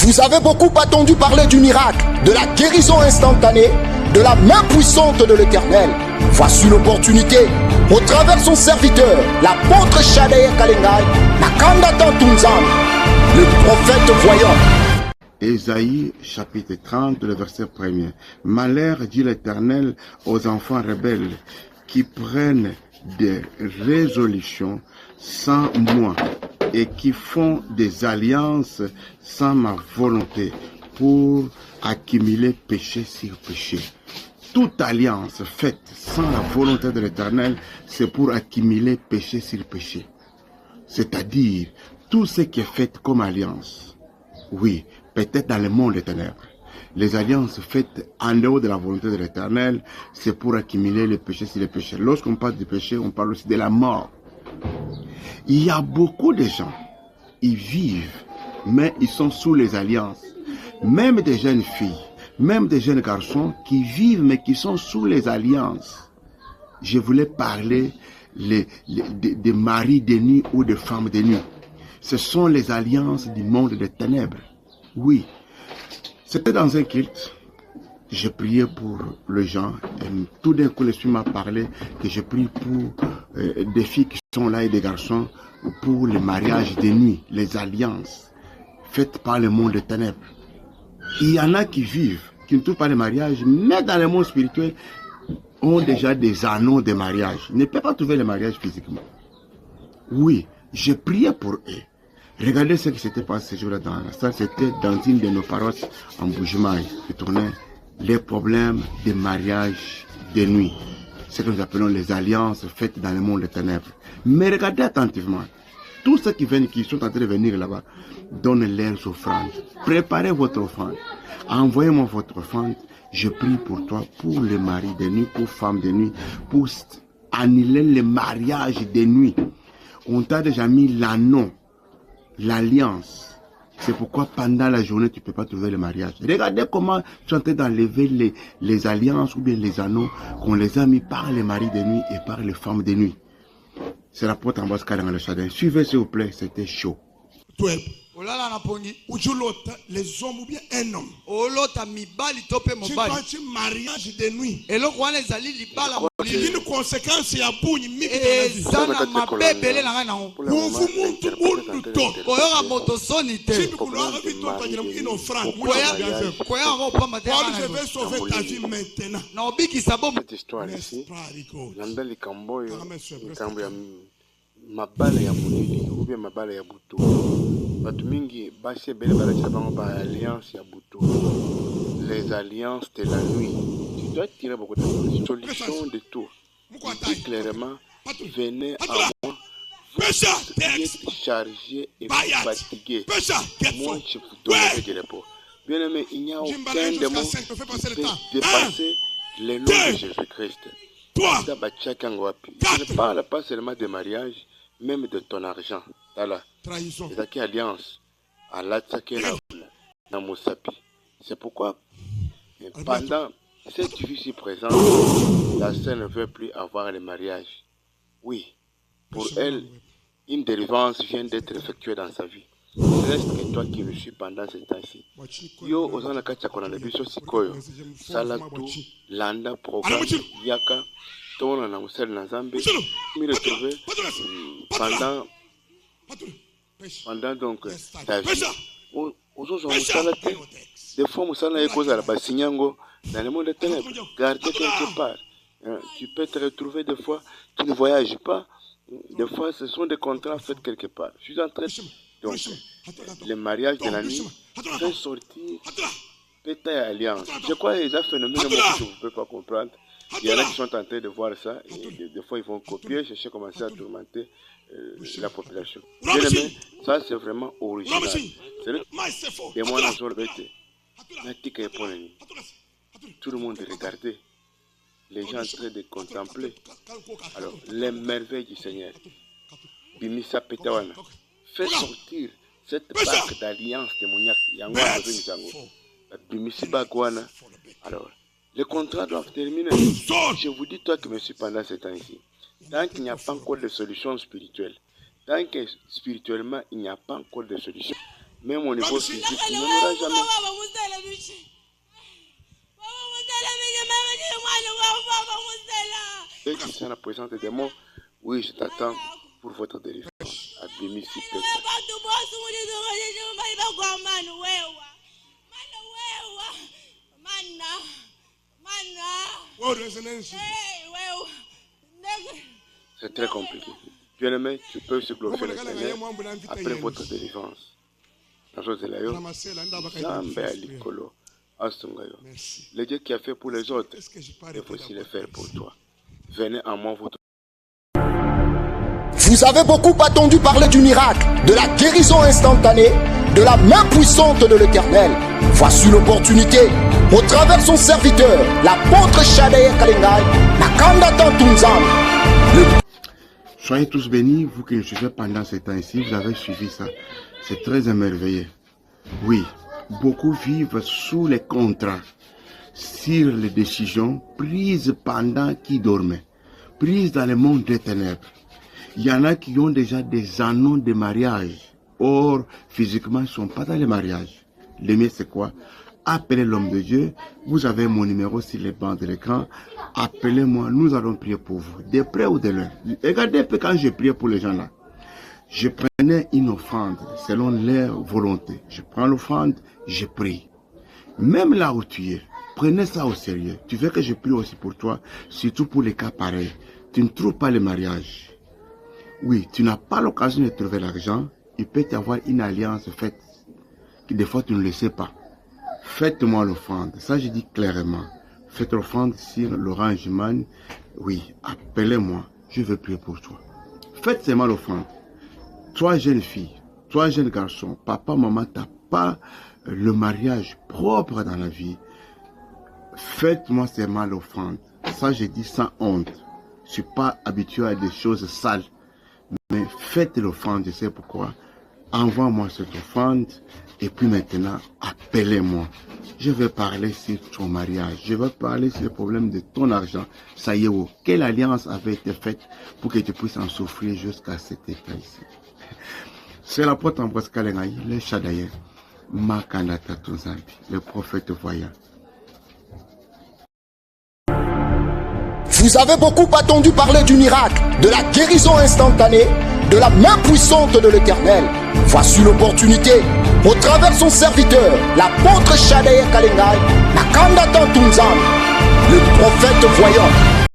Vous avez beaucoup entendu parler du miracle, de la guérison instantanée, de la main puissante de l'Éternel. Voici l'opportunité, au travers son serviteur, l'apôtre Shadeye Kalengai, Nakanda Tantunzan, le prophète voyant. Ésaïe chapitre 30, le verset 1er. Malheur, dit l'Éternel, aux enfants rebelles qui prennent des résolutions sans moi et qui font des alliances sans ma volonté pour accumuler péché sur péché. Toute alliance faite sans la volonté de l'Éternel, c'est pour accumuler péché sur péché. C'est-à-dire, tout ce qui est fait comme alliance, oui, peut-être dans le monde des ténèbres. Les alliances faites en dehors de la volonté de l'Éternel, c'est pour accumuler les péchés sur les péchés. Lorsqu'on parle de péché, on parle aussi de la mort. Il y a beaucoup de gens, ils vivent, mais ils sont sous les alliances. Même des jeunes filles, même des jeunes garçons qui vivent, mais qui sont sous les alliances. Je voulais parler des maris de nuit ou des femmes de nuit. Ce sont les alliances du monde des ténèbres. Oui, c'était dans un culte. Je priais pour les gens. Et tout d'un coup, l'Esprit m'a parlé que je prie pour des filles qui sont là et des garçons pour le mariage de nuit, les alliances faites par le monde des ténèbres. Il y en a qui vivent, qui ne trouvent pas le mariage, mais dans le monde spirituel, ont déjà des anneaux de mariage. Ils ne peuvent pas trouver le mariage physiquement. Oui, je priais pour eux. Regardez ce qui s'était passé ce jour-là dans la salle. C'était dans une de nos paroisses en Bujumaï. Je tournais les problèmes de mariage de nuit. Ce que nous appelons les alliances faites dans le monde des ténèbres. Mais regardez attentivement. Tous ceux qui viennent, qui sont en train de venir là-bas, donnent leurs offrandes. Préparez votre offrande. Envoyez-moi votre offrande. Je prie pour toi, pour les maris de nuit, pour femmes de nuit, pour annuler les mariages de nuit. On t'a déjà mis l'anneau, l'alliance. C'est pourquoi pendant la journée, tu ne peux pas trouver le mariage. Regardez comment tu es en train d'enlever les alliances ou bien les anneaux qu'on les a mis par les maris de nuit et par les femmes de nuit. C'est la porte en bas dans le jardin. Suivez s'il vous plaît, c'était chaud. Les hommes ou bien un homme. Tu parti mariage de nuit. Une conséquence ya bunyi mimi je vais sauver ta vie maintenant. Cette histoire ici, Landa Likamboyo, Likambo ya mabala ya munini ou bien mabala ya buto. Batu mingi basi bele bala ba alliance ya buto. Les alliances de la nuit. Tu dois tirer beaucoup de solutions de tout. Dis clairement, venez à moi. Vous êtes chargé et fatigué. Moi, je vous donnerai des repos. Bien aimé, il n'y a aucun démon qui peut dépasser le nom de Jésus-Christ. Je ne parle pas seulement de mariage, même de ton argent. Trahison. C'est alliance. C'est pourquoi, pendant cette vie si présente, la sœur ne veut plus avoir le mariage. Oui, pour elle, une délivrance vient d'être effectuée dans sa vie. Reste que toi qui me suis pendant ce temps-ci. Yo, osana kacha kona lebiso sikoyo. Salatu, landa, programme, yaka, tona na musel na zambi. Me retrouver pendant donc ta vie. Des fois, musala est cause à la bassinyango dans le monde des ténèbres. Gardez quelque part. Tu peux te retrouver des fois, tu ne voyages pas. Des fois, ce sont des contrats faits quelque part. Je suis en train de... Donc, le mariage de la nuit fait sortir peut-être alliance. Je crois qu'il y a des phénomènes que vous ne pouvez pas comprendre. Il y en a qui sont en train de voir ça et des fois ils vont copier, chercher à commencer à tourmenter la population. Bien aimé, ça c'est vraiment original. C'est le démon en sort bête. Tout le monde regardait. Les gens en train de contempler. Alors, les merveilles du Seigneur. Bimisa Petawana. Fait sortir cette barque d'alliance démoniaque. Bimisi Bagwana. Alors, les contrats doivent terminer. Je vous dis, toi qui me suis pendant ce temps ici, tant qu'il n'y a pas encore de solution spirituelle, tant que spirituellement il n'y a pas encore de solution, Même au niveau physique, tu ne l'auras jamais. Et qui sont la présence des démons, oui, je t'attends pour votre délivrance. Abimi si peut. C'est très compliqué. Bien-aimé, tu peux se glorifier le Seigneur après votre délivrance. Le Dieu qui a fait pour les autres, il faut aussi le faire pour toi. Venez en moi, votre. Vous avez beaucoup attendu parler du miracle, de la guérison instantanée, de la main puissante de l'Éternel. Voici l'opportunité. Au travers son serviteur, l'apôtre Shadaya Kalengai, Nakanda Tantunzam. Soyez tous bénis, vous qui nous suivez pendant ce temps-ci, vous avez suivi ça. C'est très émerveillé. Oui, beaucoup vivent sous les contrats, sur les décisions prises pendant qu'ils dormaient, prises dans le monde des ténèbres. Il y en a qui ont déjà des annonces de mariage. Or, physiquement, ils ne sont pas dans le mariage. Le mieux, c'est quoi? Appelez l'homme de Dieu. Vous avez mon numéro sur les bancs de l'écran. Appelez-moi, nous allons prier pour vous. De près ou de loin. Regardez un peu quand je priais pour les gens là. Je prenais une offrande selon leur volonté. Je prends l'offrande, je prie. Même là où tu es, prenez ça au sérieux. Tu veux que je prie aussi pour toi, surtout pour les cas pareils. Tu ne trouves pas le mariage. Oui, tu n'as pas l'occasion de trouver l'argent. Il peut y avoir une alliance faite, que des fois tu ne le sais pas. Faites-moi l'offrande. Ça, je dis clairement. Faites l'offrande sur l'Orange Man. Oui, appelez-moi. Je veux prier pour toi. Faites seulement l'offrande. Toi, jeune fille, toi, jeune garçon, papa, maman, tu n'as pas le mariage propre dans la vie. Faites-moi seulement l'offrande. Ça, je dis sans honte. Je ne suis pas habitué à des choses sales. Mais faites l'offrande, je sais pourquoi. Envoie-moi cette offrande. Et puis maintenant, appelez-moi. Je vais parler sur ton mariage. Je vais parler sur le problème de ton argent. Ça y est, oh, quelle alliance avait été faite pour que tu puisses en souffrir jusqu'à cet état ici. C'est l'apôtre Ambroise Kalengai, le Shadaya, Makanata Tunzambi, le prophète voyant. Vous avez beaucoup attendu parler du miracle, de la guérison instantanée, de la main puissante de l'Éternel. Voici l'opportunité. Au travers son serviteur, l'apôtre Shadaya Kalengai, Nakanda Tantunzam, le prophète voyant.